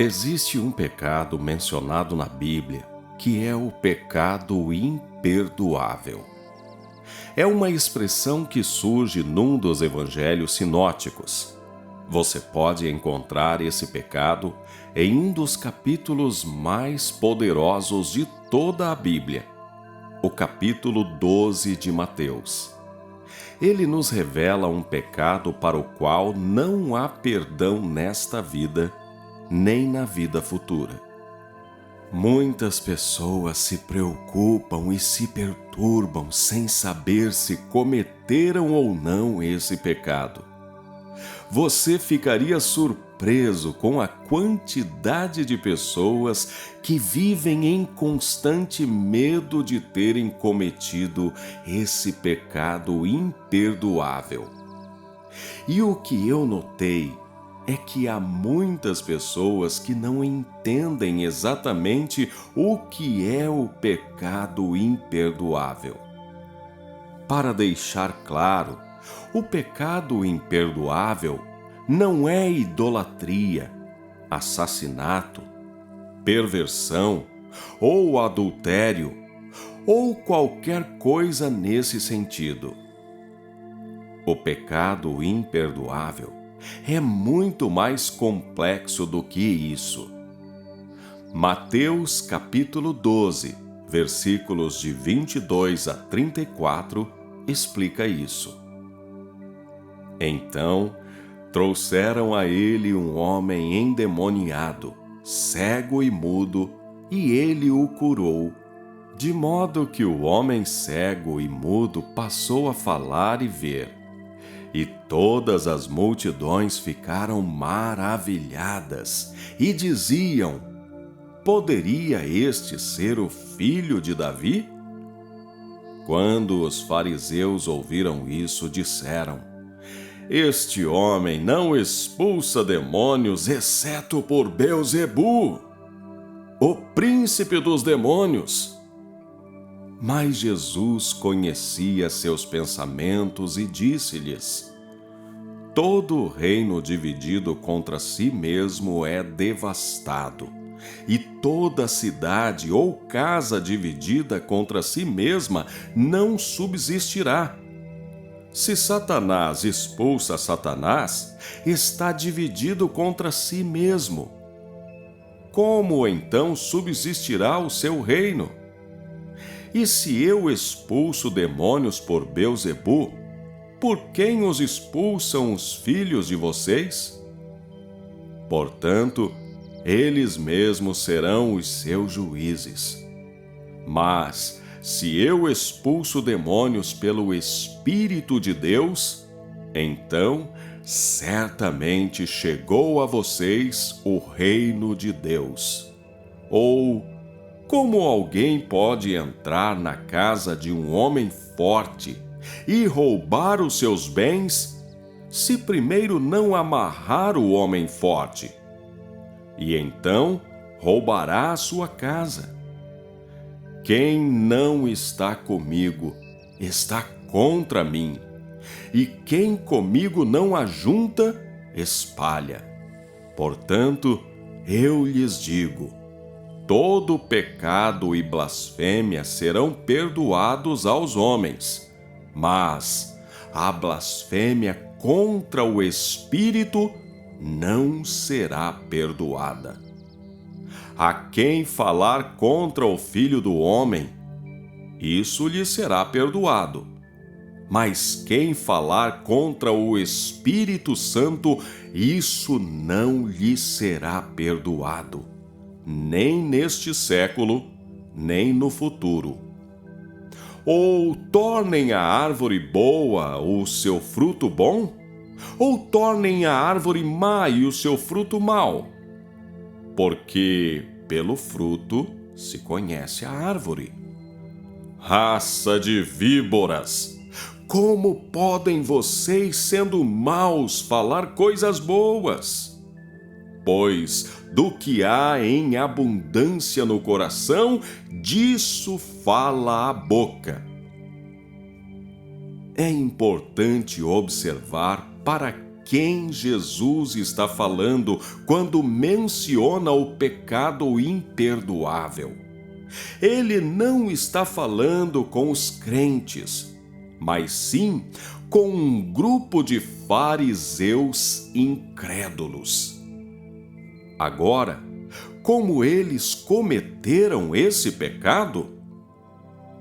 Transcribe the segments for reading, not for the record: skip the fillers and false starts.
Existe um pecado mencionado na Bíblia que é o pecado imperdoável. É uma expressão que surge num dos evangelhos sinóticos. Você pode encontrar esse pecado em um dos capítulos mais poderosos de toda a Bíblia, o capítulo 12 de Mateus. Ele nos revela um pecado para o qual não há perdão nesta vida, nem na vida futura. Muitas pessoas se preocupam e se perturbam sem saber se cometeram ou não esse pecado. Você ficaria surpreso com a quantidade de pessoas que vivem em constante medo de terem cometido esse pecado imperdoável. E o que eu notei é que há muitas pessoas que não entendem exatamente o que é o pecado imperdoável. Para deixar claro, o pecado imperdoável não é idolatria, assassinato, perversão ou adultério ou qualquer coisa nesse sentido. O pecado imperdoável é muito mais complexo do que isso. Mateus capítulo 12, versículos de 22 a 34, explica isso. Então, trouxeram a ele um homem endemoniado, cego e mudo, e ele o curou, de modo que o homem cego e mudo passou a falar e ver. E todas as multidões ficaram maravilhadas e diziam: poderia este ser o filho de Davi? Quando os fariseus ouviram isso, disseram: este homem não expulsa demônios exceto por Beelzebu, o príncipe dos demônios. Mas Jesus conhecia seus pensamentos e disse-lhes: todo reino dividido contra si mesmo é devastado, e toda cidade ou casa dividida contra si mesma não subsistirá. Se Satanás expulsa Satanás, está dividido contra si mesmo. Como então subsistirá o seu reino? E se eu expulso demônios por Beelzebu, por quem os expulsam os filhos de vocês? Portanto, eles mesmos serão os seus juízes. Mas, se eu expulso demônios pelo Espírito de Deus, então certamente chegou a vocês o reino de Deus. Ou, como alguém pode entrar na casa de um homem forte e roubar os seus bens, se primeiro não amarrar o homem forte? E então roubará a sua casa. Quem não está comigo está contra mim, e quem comigo não ajunta, espalha. Portanto, eu lhes digo: todo pecado e blasfêmia serão perdoados aos homens, mas a blasfêmia contra o Espírito não será perdoada. A quem falar contra o Filho do Homem, isso lhe será perdoado. Mas quem falar contra o Espírito Santo, isso não lhe será perdoado, nem neste século, nem no futuro. Ou tornem a árvore boa o seu fruto bom, ou tornem a árvore má e o seu fruto mau. Porque pelo fruto se conhece a árvore. Raça de víboras! Como podem vocês, sendo maus, falar coisas boas? Pois do que há em abundância no coração, disso fala a boca. É importante observar para quem Jesus está falando quando menciona o pecado imperdoável. Ele não está falando com os crentes, mas sim com um grupo de fariseus incrédulos. Agora, como eles cometeram esse pecado?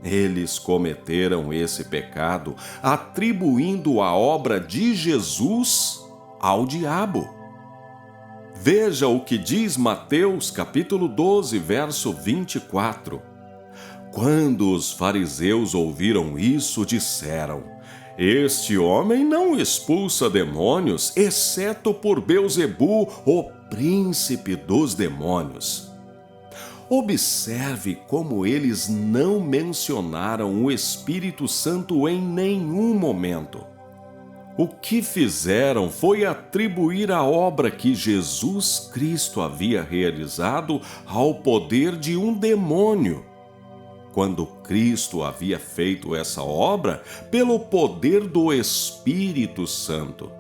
Eles cometeram esse pecado atribuindo a obra de Jesus ao diabo. Veja o que diz Mateus capítulo 12, verso 24. Quando os fariseus ouviram isso, disseram: Este homem não expulsa demônios, exceto por Beelzebu, o príncipe dos demônios. Observe como eles não mencionaram o Espírito Santo em nenhum momento. O que fizeram foi atribuir a obra que Jesus Cristo havia realizado ao poder de um demônio, quando Cristo havia feito essa obra pelo poder do Espírito Santo.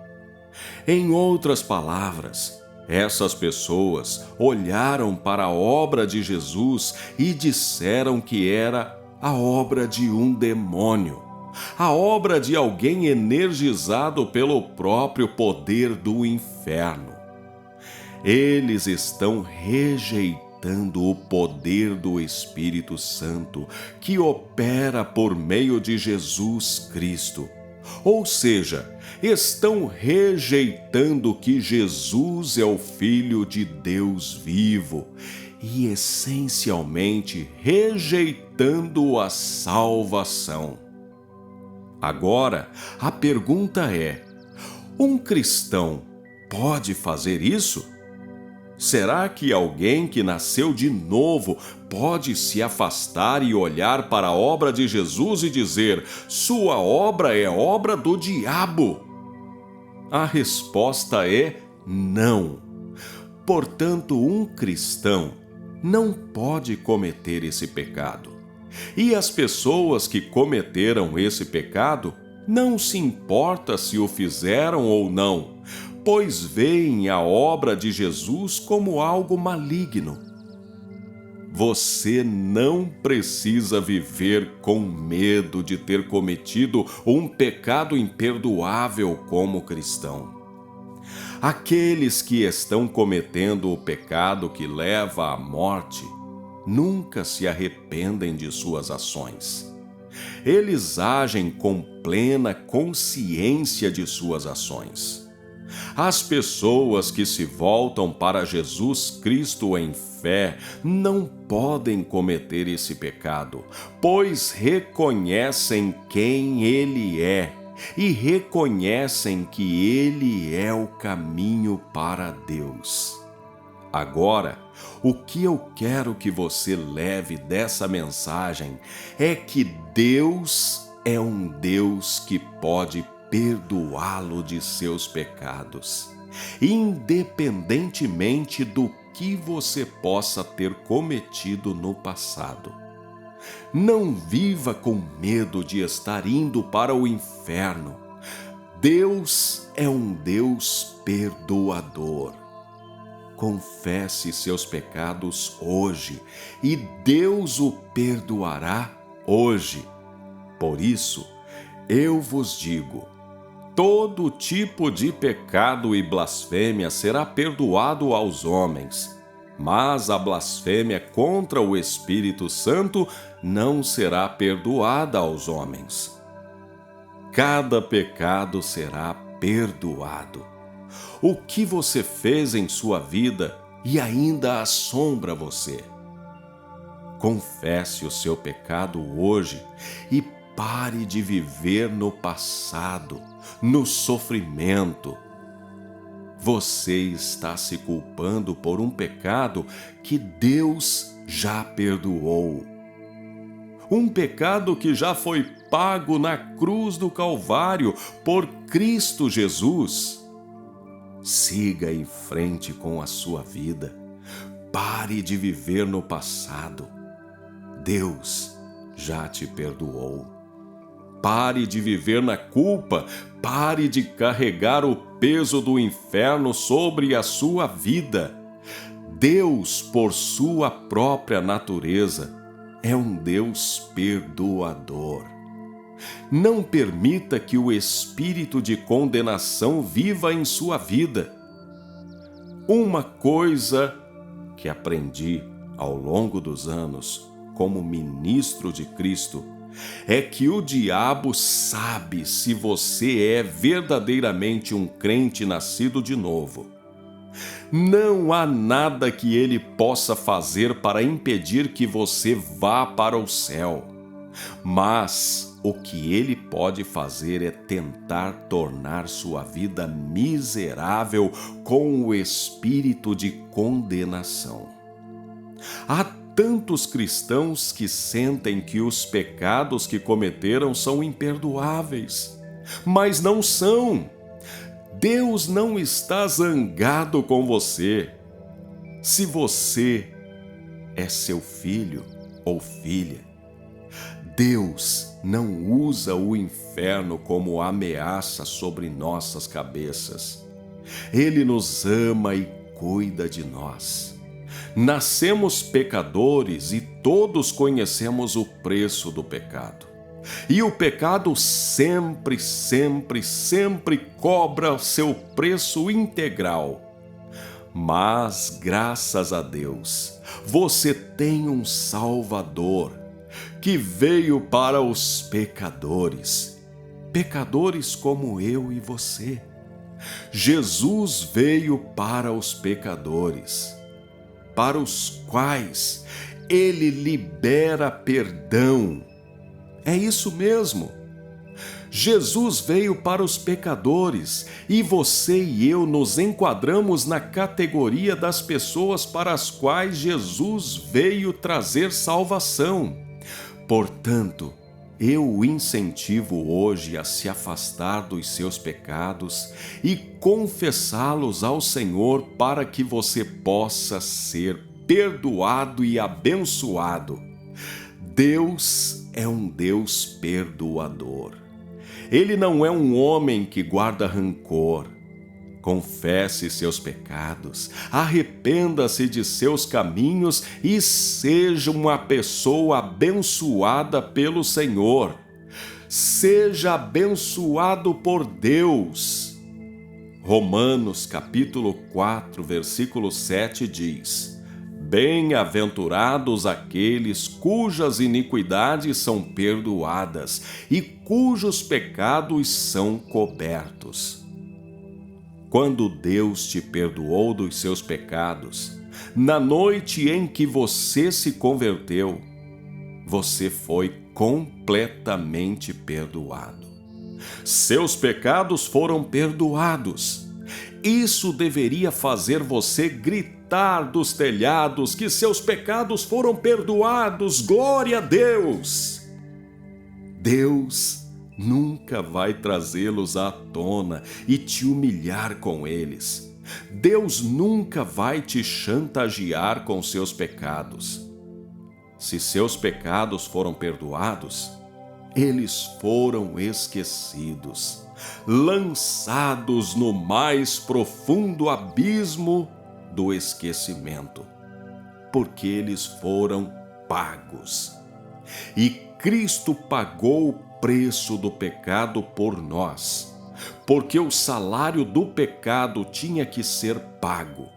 Em outras palavras, essas pessoas olharam para a obra de Jesus e disseram que era a obra de um demônio, a obra de alguém energizado pelo próprio poder do inferno. Eles estão rejeitando o poder do Espírito Santo que opera por meio de Jesus Cristo. Ou seja, estão rejeitando que Jesus é o Filho de Deus vivo e, essencialmente, rejeitando a salvação. Agora, a pergunta é: um cristão pode fazer isso? Será que alguém que nasceu de novo pode se afastar e olhar para a obra de Jesus e dizer: sua obra é obra do diabo? A resposta é não. Portanto, um cristão não pode cometer esse pecado. E as pessoas que cometeram esse pecado não se importa se o fizeram ou não, pois veem a obra de Jesus como algo maligno. Você não precisa viver com medo de ter cometido um pecado imperdoável como cristão. Aqueles que estão cometendo o pecado que leva à morte nunca se arrependem de suas ações. Eles agem com plena consciência de suas ações. As pessoas que se voltam para Jesus Cristo em fé não podem cometer esse pecado, pois reconhecem quem Ele é e reconhecem que Ele é o caminho para Deus. Agora, o que eu quero que você leve dessa mensagem é que Deus é um Deus que pode perdoá-lo de seus pecados, independentemente do que você possa ter cometido no passado. Não viva com medo de estar indo para o inferno. Deus é um Deus perdoador. Confesse seus pecados hoje e Deus o perdoará hoje. Por isso, eu vos digo: todo tipo de pecado e blasfêmia será perdoado aos homens, mas a blasfêmia contra o Espírito Santo não será perdoada aos homens. Cada pecado será perdoado. O que você fez em sua vida e ainda assombra você? Confesse o seu pecado hoje e pare de viver no passado, no sofrimento. Você está se culpando por um pecado que Deus já perdoou. Um pecado que já foi pago na cruz do Calvário por Cristo Jesus. Siga em frente com a sua vida. Pare de viver no passado. Deus já te perdoou. Pare de viver na culpa, pare de carregar o peso do inferno sobre a sua vida. Deus, por sua própria natureza, é um Deus perdoador. Não permita que o espírito de condenação viva em sua vida. Uma coisa que aprendi ao longo dos anos como ministro de Cristo é que o diabo sabe se você é verdadeiramente um crente nascido de novo. Não há nada que ele possa fazer para impedir que você vá para o céu. Mas o que ele pode fazer é tentar tornar sua vida miserável com o espírito de condenação. Há tantos cristãos que sentem que os pecados que cometeram são imperdoáveis, mas não são. Deus não está zangado com você. Se você é seu filho ou filha, Deus não usa o inferno como ameaça sobre nossas cabeças. Ele nos ama e cuida de nós. Nascemos pecadores e todos conhecemos o preço do pecado. E o pecado sempre cobra seu preço integral. Mas, graças a Deus, você tem um Salvador que veio para os pecadores, pecadores como eu e você. Jesus veio para os pecadores, para os quais Ele libera perdão. É isso mesmo. Jesus veio para os pecadores e você e eu nos enquadramos na categoria das pessoas para as quais Jesus veio trazer salvação. Portanto, eu o incentivo hoje a se afastar dos seus pecados e confessá-los ao Senhor para que você possa ser perdoado e abençoado. Deus é um Deus perdoador. Ele não é um homem que guarda rancor. Confesse seus pecados, arrependa-se de seus caminhos e seja uma pessoa abençoada pelo Senhor. Seja abençoado por Deus. Romanos capítulo 4, versículo 7 diz: Bem-aventurados aqueles cujas iniquidades são perdoadas e cujos pecados são cobertos. Quando Deus te perdoou dos seus pecados, na noite em que você se converteu, você foi completamente perdoado. Seus pecados foram perdoados. Isso deveria fazer você gritar dos telhados que seus pecados foram perdoados. Glória a Deus! Deus nunca vai trazê-los à tona e te humilhar com eles. Deus nunca vai te chantagear com seus pecados. Se seus pecados foram perdoados, eles foram esquecidos, lançados no mais profundo abismo do esquecimento, porque eles foram pagos. E Cristo pagou o preço do pecado por nós, porque o salário do pecado tinha que ser pago.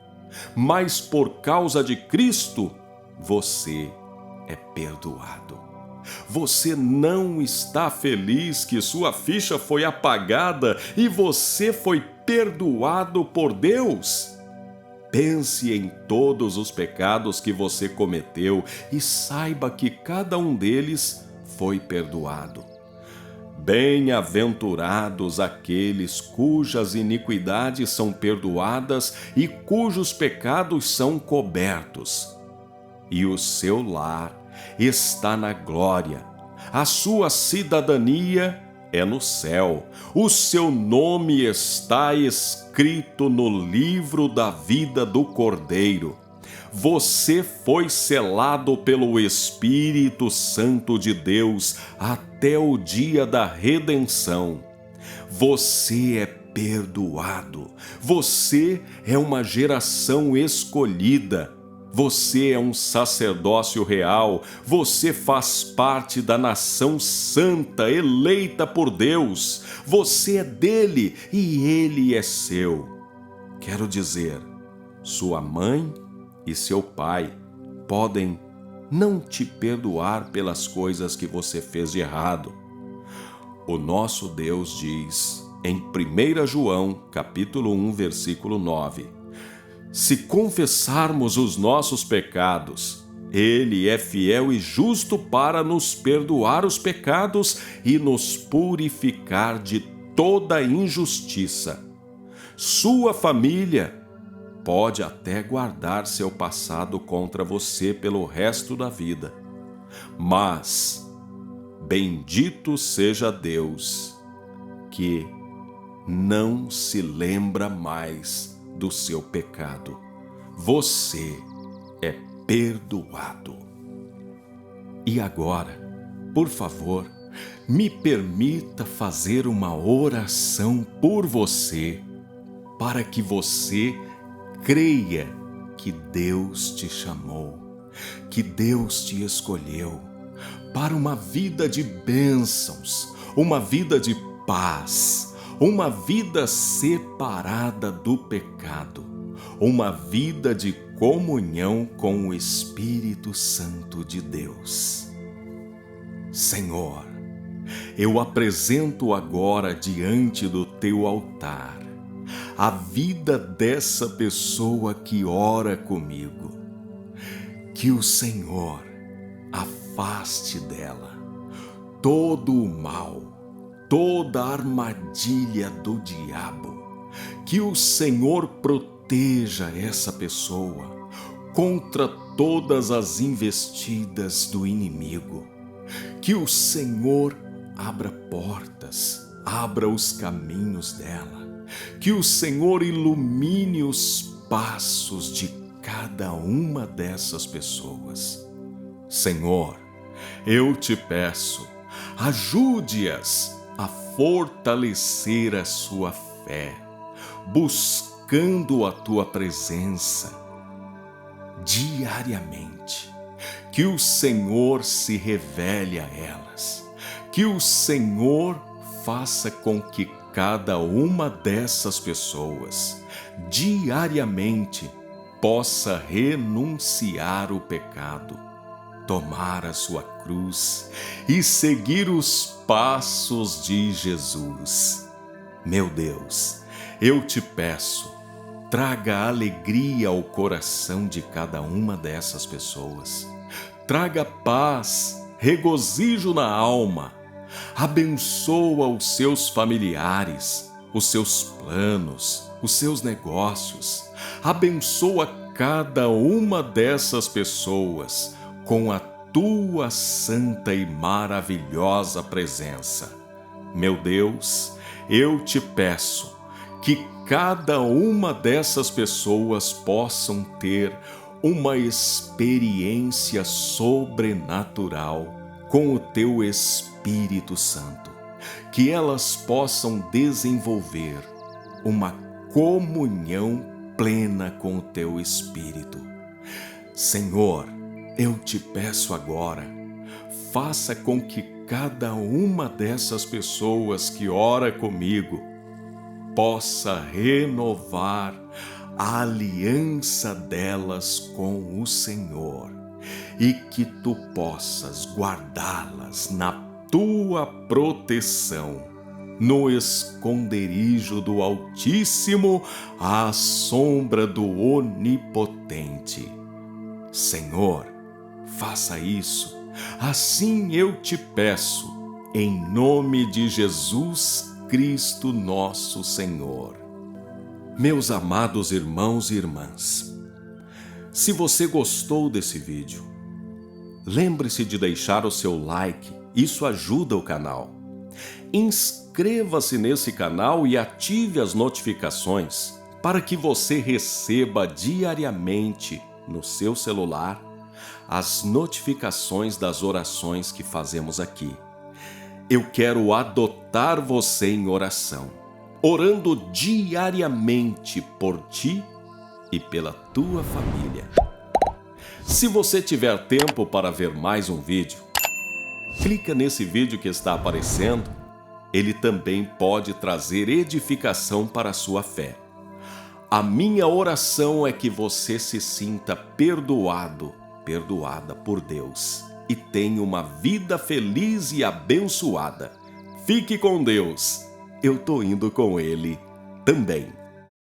Mas por causa de Cristo, você é perdoado. Você não está feliz que sua ficha foi apagada e você foi perdoado por Deus? Pense em todos os pecados que você cometeu e saiba que cada um deles foi perdoado. Bem-aventurados aqueles cujas iniquidades são perdoadas e cujos pecados são cobertos. E o seu lar está na glória, a sua cidadania é no céu, o seu nome está escrito no livro da vida do Cordeiro. Você foi selado pelo Espírito Santo de Deus até o dia da redenção. Você é perdoado. Você é uma geração escolhida. Você é um sacerdócio real. Você faz parte da nação santa, eleita por Deus. Você é dele e ele é seu. Quero dizer, sua mãe e seu pai podem não te perdoar pelas coisas que você fez de errado. O nosso Deus diz em 1 João, capítulo 1, versículo 9: se confessarmos os nossos pecados, Ele é fiel e justo para nos perdoar os pecados e nos purificar de toda injustiça. Sua família pode até guardar seu passado contra você pelo resto da vida, mas bendito seja Deus que não se lembra mais do seu pecado. Você é perdoado. E agora, por favor, me permita fazer uma oração por você, para que você creia que Deus te chamou, que Deus te escolheu para uma vida de bênçãos, uma vida de paz, uma vida separada do pecado, uma vida de comunhão com o Espírito Santo de Deus. Senhor, eu apresento agora diante do teu altar a vida dessa pessoa que ora comigo. Que o Senhor afaste dela todo o mal, toda a armadilha do diabo. Que o Senhor proteja essa pessoa contra todas as investidas do inimigo. Que o Senhor abra portas, abra os caminhos dela. Que o Senhor ilumine os passos de cada uma dessas pessoas. Senhor, eu te peço, ajude-as a fortalecer a sua fé, buscando a tua presença diariamente. Que o Senhor se revele a elas, que o Senhor faça com que cada uma dessas pessoas diariamente possa renunciar o pecado, tomar a sua cruz e seguir os passos de Jesus. Meu Deus, eu te peço, traga alegria ao coração de cada uma dessas pessoas. Traga paz, regozijo na alma. Abençoa os seus familiares, os seus planos, os seus negócios. Abençoa cada uma dessas pessoas com a tua santa e maravilhosa presença. Meu Deus, eu te peço que cada uma dessas pessoas possam ter uma experiência sobrenatural com o teu Espírito Santo, que elas possam desenvolver uma comunhão plena com o teu Espírito. Senhor, eu te peço agora, faça com que cada uma dessas pessoas que ora comigo possa renovar a aliança delas com o Senhor e que tu possas guardá-las na tua proteção, no esconderijo do Altíssimo, à sombra do Onipotente. Senhor, faça isso, assim eu te peço, em nome de Jesus Cristo nosso Senhor. Meus amados irmãos e irmãs, se você gostou desse vídeo, lembre-se de deixar o seu like, isso ajuda o canal. Inscreva-se nesse canal e ative as notificações para que você receba diariamente no seu celular, as notificações das orações que fazemos aqui. Eu quero adotar você em oração, orando diariamente por ti e pela tua família. Se você tiver tempo para ver mais um vídeo, clica nesse vídeo que está aparecendo. Ele também pode trazer edificação para a sua fé. A minha oração é que você se sinta perdoado, perdoada por Deus e tenha uma vida feliz e abençoada. Fique com Deus. Eu tô indo com Ele também.